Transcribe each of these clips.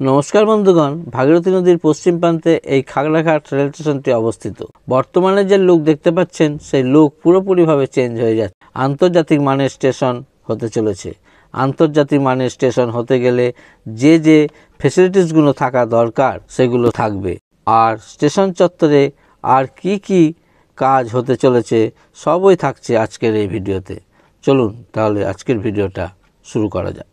নমস্কার বন্ধুগণ, ভাগীরথী নদীর পশ্চিম প্রান্তে এই খাগড়াঘাট রেল স্টেশনটি অবস্থিত। বর্তমানে যে লুক দেখতে পাচ্ছেন সেই লুক পুরোপুরিভাবে চেঞ্জ হয়ে যাচ্ছে। আন্তর্জাতিক মানের স্টেশন হতে চলেছে। আন্তর্জাতিক মানের স্টেশন হতে গেলে যে যে ফ্যাসিলিটিসগুলো থাকা দরকার সেগুলো থাকবে। আর স্টেশন চত্বরে আর কি কাজ হতে চলেছে সবই থাকছে আজকের এই ভিডিওতে। চলুন তাহলে আজকের ভিডিওটা শুরু করা যাক।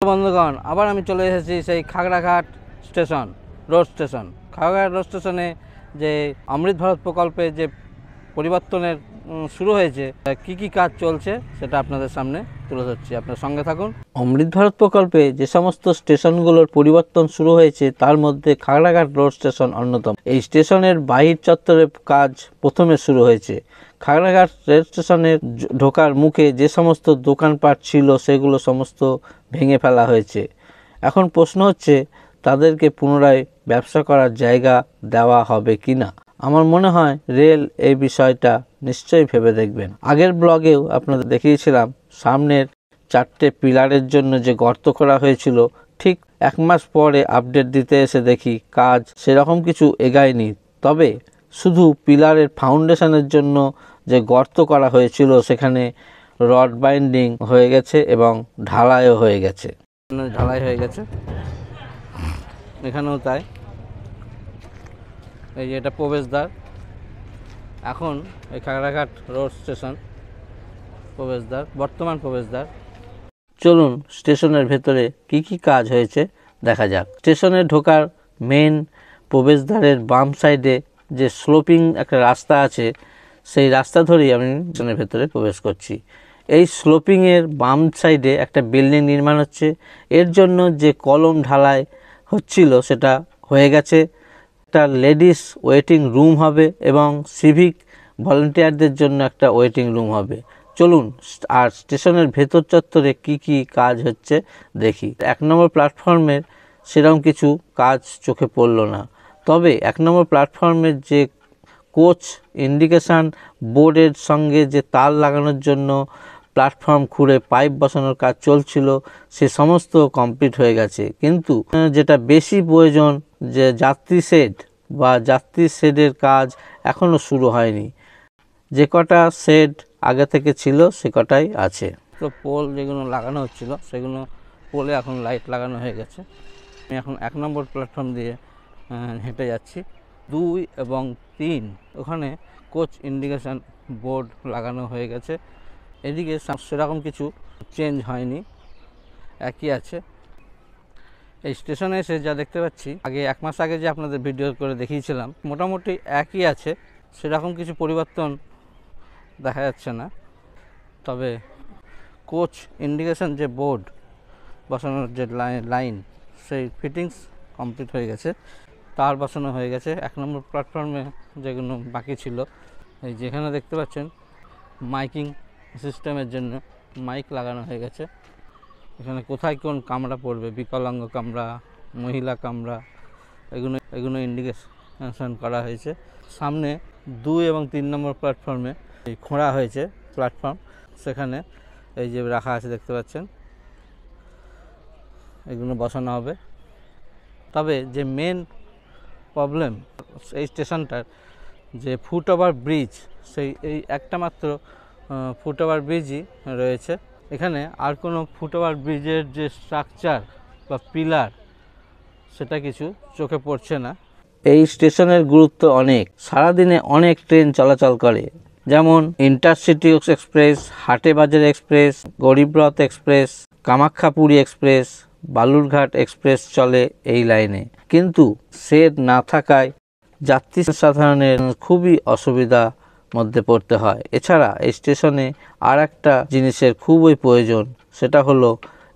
বন্ধুগণ, আবার আমি চলে এসেছি সেই Khagraghat station road station. Khagraghat road স্টেশনে যে অমৃত ভারত প্রকল্পে যে পরিবর্তনের শুরু হয়েছে, কি কাজ চলছে সেটা আপনাদের সামনে তুলে ধরছি, আপনার সঙ্গে থাকুন। অমৃত ভারত প্রকল্পে যে সমস্ত স্টেশনগুলোর পরিবর্তন শুরু হয়েছে তার মধ্যে খাগড়াঘাট রোড স্টেশন অন্যতম। এই স্টেশনের বাহির চত্বরের কাজ প্রথমে শুরু হয়েছে। খাগড়াঘাট রেল স্টেশনের ঢোকার মুখে যে সমস্ত দোকানপাট ছিল সেগুলো সমস্ত ভেঙে ফেলা হয়েছে। এখন প্রশ্ন হচ্ছে তাদেরকে পুনরায় ব্যবসা করার জায়গা দেওয়া হবে কিনা। আমার মনে হয় রেল এই বিষয়টা নিশ্চয়ই ভেবে দেখবেন। আগের ব্লগেও আপনাদের দেখিয়েছিলাম সামনের 4টে পিলারের জন্য যে গর্ত করা হয়েছিল, ঠিক 1 মাস পরে আপডেট দিতে এসে দেখি কাজ সেরকম কিছু এগায়নি। তবে শুধু পিলারের ফাউন্ডেশনের জন্য যে গর্ত করা হয়েছিল সেখানে রড বাইন্ডিং হয়ে গেছে এবং ঢালাইও হয়ে গেছে। ঢালাই হয়ে গেছে, এখানেও তাই। এই যে এটা প্রবেশদ্বার। এখন এই খাগড়াঘাট রোড স্টেশন প্রবেশদ্বার, বর্তমান প্রবেশদ্বার। চলুন স্টেশনের ভেতরে কি কাজ হয়েছে দেখা যাক। স্টেশনে ঢোকার মেন প্রবেশদ্বারের বাম সাইডে যে স্লোপিং একটা রাস্তা আছে, সেই রাস্তা ধরেই আমি স্টেশনের ভেতরে প্রবেশ করছি। এই স্লোপিংয়ের বাম সাইডে একটা বিল্ডিং নির্মাণ হচ্ছে। এর জন্য যে কলম ঢালাই হচ্ছিল সেটা হয়ে গেছে। একটা লেডিস ওয়েটিং রুম হবে এবং সিভিক ভলেন্টিয়ারদের জন্য একটা ওয়েটিং রুম হবে। চলুন আর স্টেশনের ভেতর চত্বরে কি কাজ হচ্ছে দেখি। 1 নম্বর প্ল্যাটফর্মের সেরকম কিছু কাজ চোখে পড়ল না। তবে 1 নম্বর প্ল্যাটফর্মের যে কোচ ইন্ডিকেশান বোর্ডের সঙ্গে যে তার লাগানোর জন্য প্ল্যাটফর্ম খুঁড়ে পাইপ বসানোর কাজ চলছিল, সে সমস্ত কমপ্লিট হয়ে গেছে। কিন্তু যেটা বেশি প্রয়োজন, যে যাত্রী শেড বা যাত্রী শেডের কাজ এখনও শুরু হয়নি। যে কটা শেড আগে থেকে ছিল সে কটাই আছে। তো পোল যেগুলো লাগানো হচ্ছিল সেগুলো পোলে এখন লাইট লাগানো হয়ে গেছে। আমি এখন 1 নম্বর প্ল্যাটফর্ম দিয়ে হেঁটে যাচ্ছি। 2 এবং 3 ওখানে কোচ ইন্ডিকেশান বোর্ড লাগানো হয়ে গেছে। এদিকে সেরকম কিছু চেঞ্জ হয়নি, একই আছে। এই স্টেশনে এসে যা দেখতে পাচ্ছি, আগে 1 মাস আগে যে আপনাদের ভিডিও করে দেখিয়েছিলাম মোটামুটি একই আছে, সেরকম কিছু পরিবর্তন দেখা যাচ্ছে না। তবে কোচ ইন্ডিকেশান যে বোর্ড বসানোর যে লাইন সেই ফিটিংস কমপ্লিট হয়ে গেছে, তার বসানো হয়ে গেছে। 1 নম্বর প্ল্যাটফর্মে যেগুলো বাকি ছিল, এই যেখানে দেখতে পাচ্ছেন মাইকিং সিস্টেমের জন্য মাইক লাগানো হয়ে গেছে। এখানে কোথায় কোন কামরা পড়বে, বিকলাঙ্গ কামরা, মহিলা কামরা, এগুলো ইন্ডিকেশন করা হয়েছে। সামনে 2 এবং 3 নম্বর প্ল্যাটফর্মে এই খোঁড়া হয়েছে প্ল্যাটফর্ম, সেখানে এই যে রাখা আছে দেখতে পাচ্ছেন, এগুলো বসানো হবে। তবে যে মেন প্রবলেম এই স্টেশনটার, যে ফুটওভার ব্রিজ, এই একটা মাত্র ফুটওভার ব্রিজই রয়েছে। এখানে আর কোনো ফুটওভার ব্রিজের যে স্ট্রাকচার বা পিলার সেটা কিছু চোখে পড়ছে না। এই স্টেশনের গুরুত্ব অনেক। সারাদিনে অনেক ট্রেন চলাচল করে, যেমন intercity express, Hate Bazar express, Garib Rath express, Kamakhyapuri express, Balurghat express চলে এই লাইনে। কিন্তু শেড না থাকায় যাত্রী সাধারণের খুবই অসুবিধা মধ্যে পড়তে হয়। এছাড়া এই স্টেশনে আর একটা জিনিসের খুবই প্রয়োজন, সেটা হলো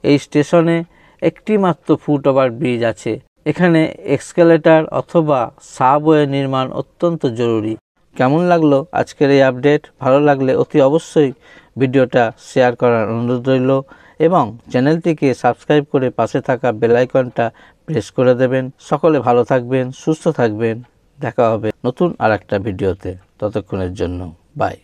এই স্টেশনে একটি মাত্র ফুটওভার ব্রিজ আছে। এখানে এক্সকেলেটর অথবা সাবওয়ে নির্মাণ অত্যন্ত জরুরি। কেমন লাগলো আজকের এই আপডেট? ভালো লাগলে অতি অবশ্যই ভিডিওটা শেয়ার করার অনুরোধ রইল এবং চ্যানেলটিকে সাবস্ক্রাইব করে পাশে থাকা বেল আইকনটা প্রেস করে দেবেন। সকলে ভালো থাকবেন, সুস্থ থাকবেন। দেখা হবে নতুন আর একটা ভিডিওতে। ততক্ষণের জন্য বাই।